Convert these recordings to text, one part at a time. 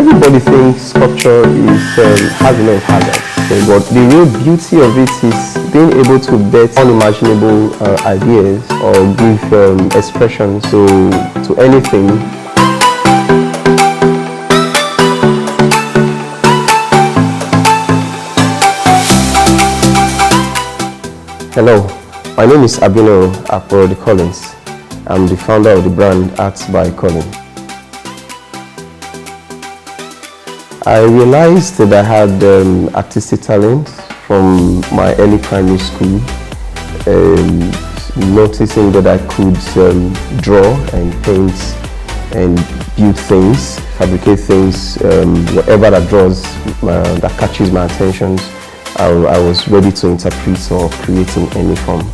everybody thinks sculpture has a lot of hazards, but the real beauty of it is being able to bet unimaginable ideas or give expression to anything. Hello, my name is Abinoro Akporode Collins. I'm the founder of the brand Arts by Collins. I realized that I had artistic talent from my early primary school, noticing that I could draw and paint and build things, fabricate things, whatever that catches my attention, I was ready to interpret or create in any form.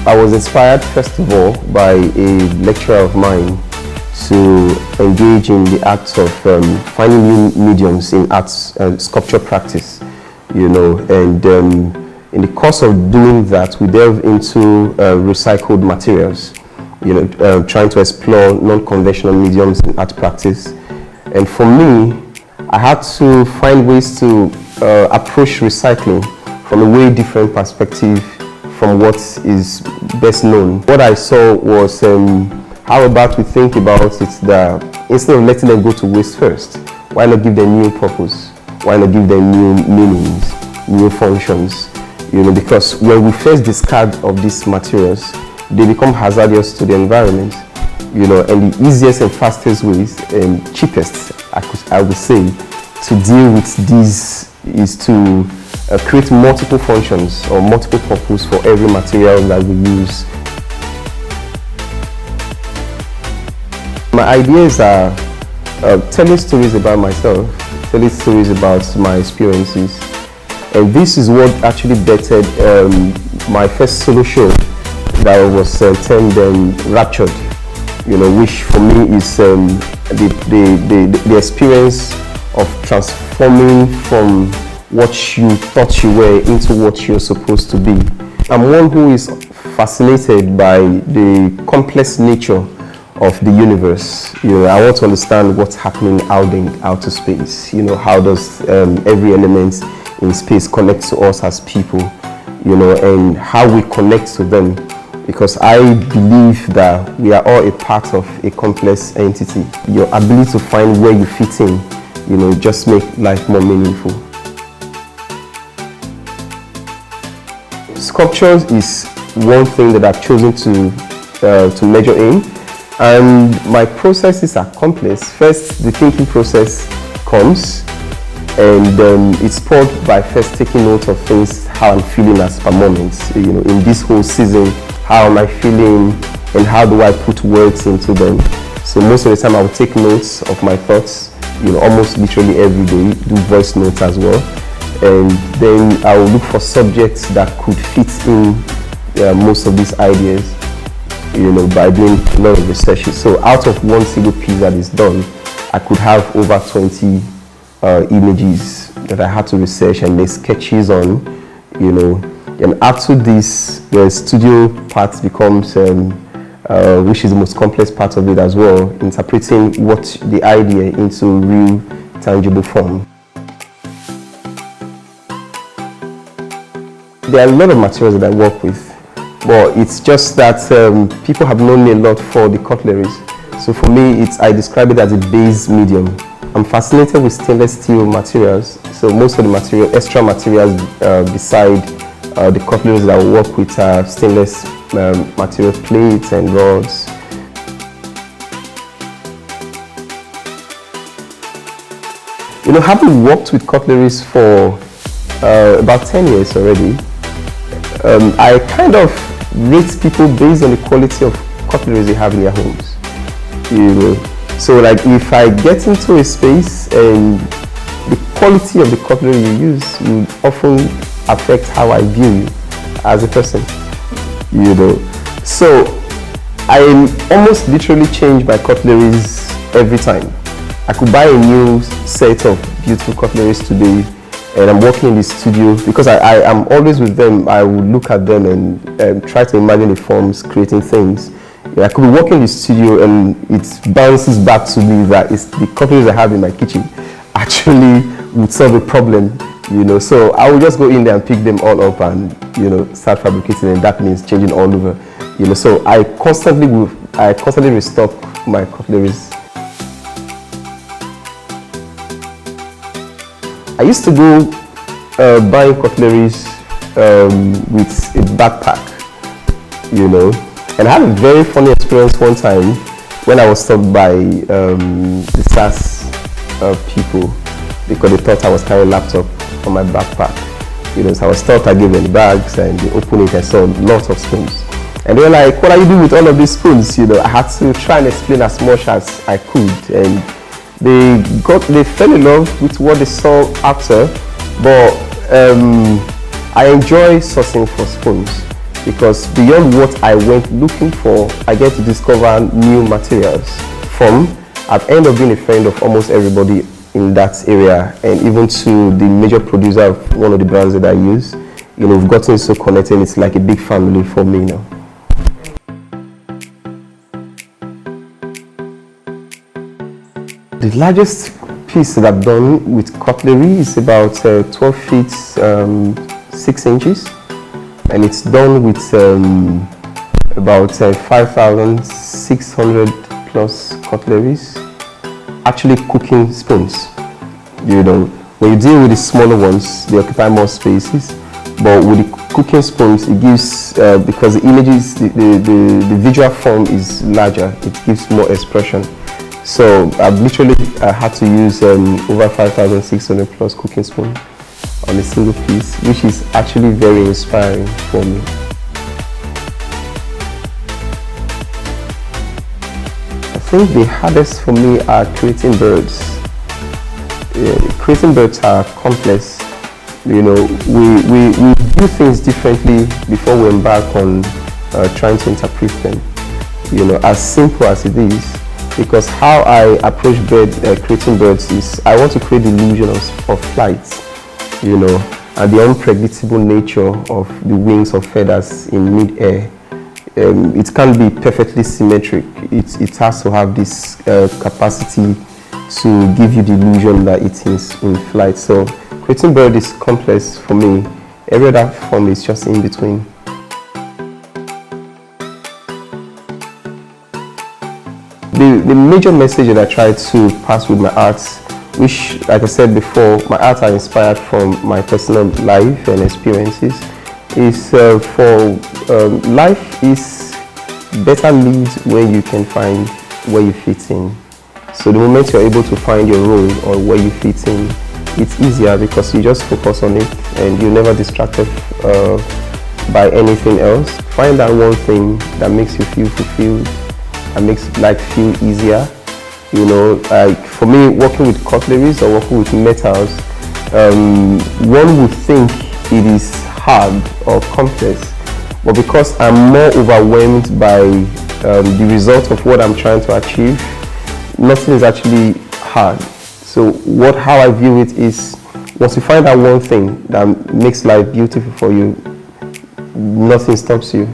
I was inspired first of all by a lecturer of mine to engage in the act of finding new mediums in arts sculpture practice, and in the course of doing that, we delve into recycled materials, trying to explore non-conventional mediums in art practice. And for me, I had to find ways to approach recycling from a way different perspective from what is best known. What I saw was how about we think about it that instead of letting them go to waste first, why not give them new purpose? Why not give them new meanings, new functions? Because when we first discard of these materials, they become hazardous to the environment. And the easiest and fastest ways and cheapest, I would say, to deal with these is to create multiple functions or multiple purposes for every material that we use. My ideas are telling stories about myself, telling stories about my experiences, and this is what actually bettered my first solo show that was termed Raptured, which for me is the experience of transforming from what you thought you were into what you're supposed to be. I'm one who is fascinated by the complex nature of the universe. I want to understand what's happening out in outer space. How does every element in space connect to us as people, and how we connect to them. Because I believe that we are all a part of a complex entity. Your ability to find where you fit in, just make life more meaningful. Sculptures is one thing that I've chosen to major in, and my processes are complex. First, the thinking process comes, and it's spurred by first taking note of things, how I'm feeling as per moment. In this whole season, how am I feeling, and how do I put words into them? So most of the time, I will take notes of my thoughts, almost literally every day, do voice notes as well. And then I will look for subjects that could fit in most of these ideas, by doing a lot of research. So out of one single piece that is done, I could have over 20 images that I had to research and make sketches on, And after this, the studio part becomes, which is the most complex part of it as well, interpreting what the idea into real, tangible form. There are a lot of materials that I work with, but it's just that people have known me a lot for the cutleries. So for me, I describe it as a base medium. I'm fascinated with stainless steel materials. So most of the extra materials beside the cutleries that I work with are stainless material plates and rods. Having worked with cutleries for about 10 years already, I kind of rate people based on the quality of cutlery they have in their homes. So like if I get into a space and the quality of the cutlery you use will often affect how I view you as a person. So I almost literally change my cutleries every time. I could buy a new set of beautiful cutleries today, and I'm working in the studio because I am always with them. I would look at them and try to imagine the forms, creating things. I could be working in the studio and it bounces back to me that it's the cutlery I have in my kitchen actually would solve a problem, So I will just go in there and pick them all up and, start fabricating, and that means changing all over, So I constantly restock my cutleries. I used to go buying cutleries with a backpack, and I had a very funny experience one time when I was stopped by the SAS people because they thought I was carrying a laptop on my backpack. So I was stopped, I gave them the bags and they opened it and saw lots of spoons. And they were like, what are you doing with all of these spoons? I had to try and explain as much as I could. And they fell in love with what they saw after, but I enjoy sourcing for spoons because beyond what I went looking for, I get to discover new materials from. I've ended up being a friend of almost everybody in that area, and even to the major producer of one of the brands that I use. We've gotten so connected, it's like a big family for me now. The largest piece that I've done with cutlery is about 12 feet 6 inches, and it's done with about 5,600 plus cutleries, actually cooking spoons. When you deal with the smaller ones, they occupy more spaces, but with the cooking spoons, it gives, because the images, the visual form is larger, it gives more expression. So I've literally had to use over 5,600 plus cooking spoons on a single piece, which is actually very inspiring for me. I think the hardest for me are creating birds. Creating birds are complex. We do things differently before we embark on trying to interpret them. As simple as it is, because how I approach creating birds is I want to create the illusion of flight, and the unpredictable nature of the wings or feathers in mid-air. It can't be perfectly symmetric. It has to have this capacity to give you the illusion that it is in flight. So creating bird is complex for me. Every other form is just in between. The major message that I try to pass with my art, which, like I said before, my art are inspired from my personal life and experiences, is life is better lived when you can find where you fit in. So the moment you're able to find your role or where you fit in, it's easier because you just focus on it and you're never distracted by anything else. Find that one thing that makes you feel fulfilled and makes life feel easier. Like for me, working with cutleries or working with metals, one would think it is hard or complex, but because I'm more overwhelmed by the result of what I'm trying to achieve, nothing is actually hard. So how I view it is, once you find that one thing that makes life beautiful for you, nothing stops you.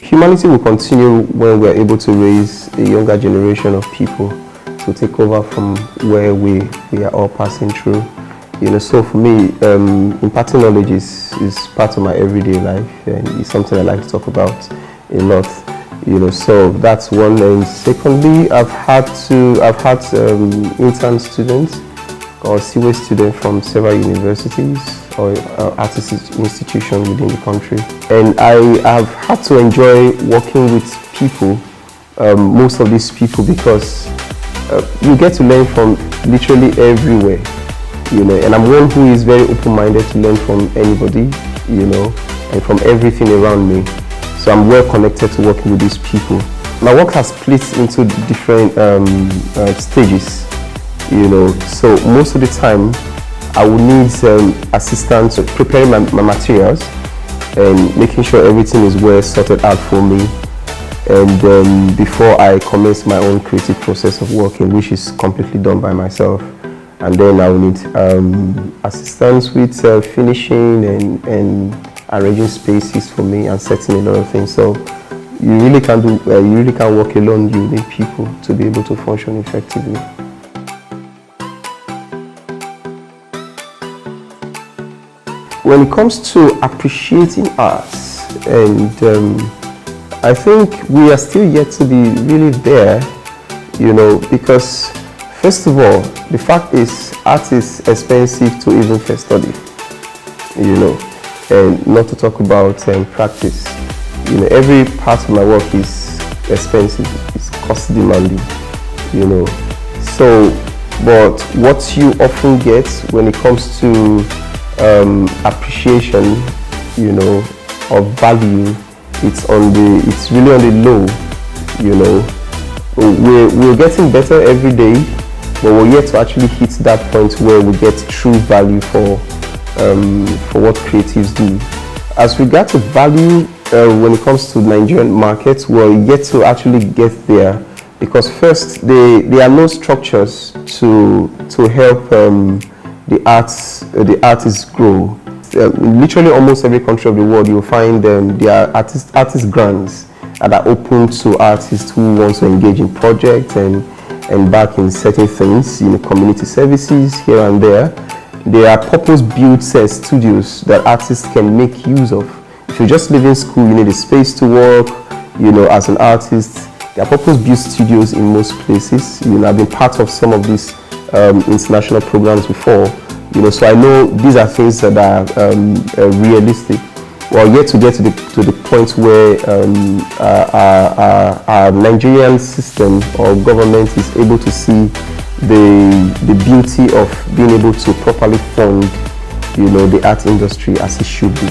Humanity will continue when we're able to raise a younger generation of people to take over from where we are all passing through. So for me, imparting knowledge is part of my everyday life, and it's something I like to talk about a lot. So that's one. And secondly, I've had intern students or CWA students from several universities or artistic institutions within the country, and I have had to enjoy working with people, most of these people, because you get to learn from literally everywhere, and I'm one who is very open-minded to learn from anybody, and from everything around me. So I'm well connected to working with these people. My work has split into different stages, so most of the time I will need assistance preparing my materials and making sure everything is well sorted out for me, and before I commence my own creative process of working, which is completely done by myself. and then I will need assistance with finishing and arranging spaces for me and setting a lot of things. So you really can't work alone. You need people to be able to function effectively. When it comes to appreciating arts, and I think we are still yet to be really there, you know, because first of all, the fact is art is expensive to even first study, you know, and not to talk about practice. You know, every part of my work is expensive, it's cost demanding, you know. So, but what you often get when it comes to appreciation, you know, of value, it's really on the low, you know. We're getting better every day, but we're yet to actually hit that point where we get true value for what creatives do. As regards to value, when it comes to Nigerian markets, we're yet to actually get there, because first there are no structures to help the artists grow. Literally almost every country of the world, you'll find there are artist grants that are open to artists who want to engage in projects and back in certain things, you know, community services here and there. There are purpose-built studios that artists can make use of. If you just live in school, you need a space to work, you know, as an artist. There are purpose-built studios in most places. You know, I've been part of some of these international programs before, you know, so I know these are things that are realistic. We're yet to get to the point where our Nigerian system or government is able to see the beauty of being able to properly fund, you know, the art industry as it should be.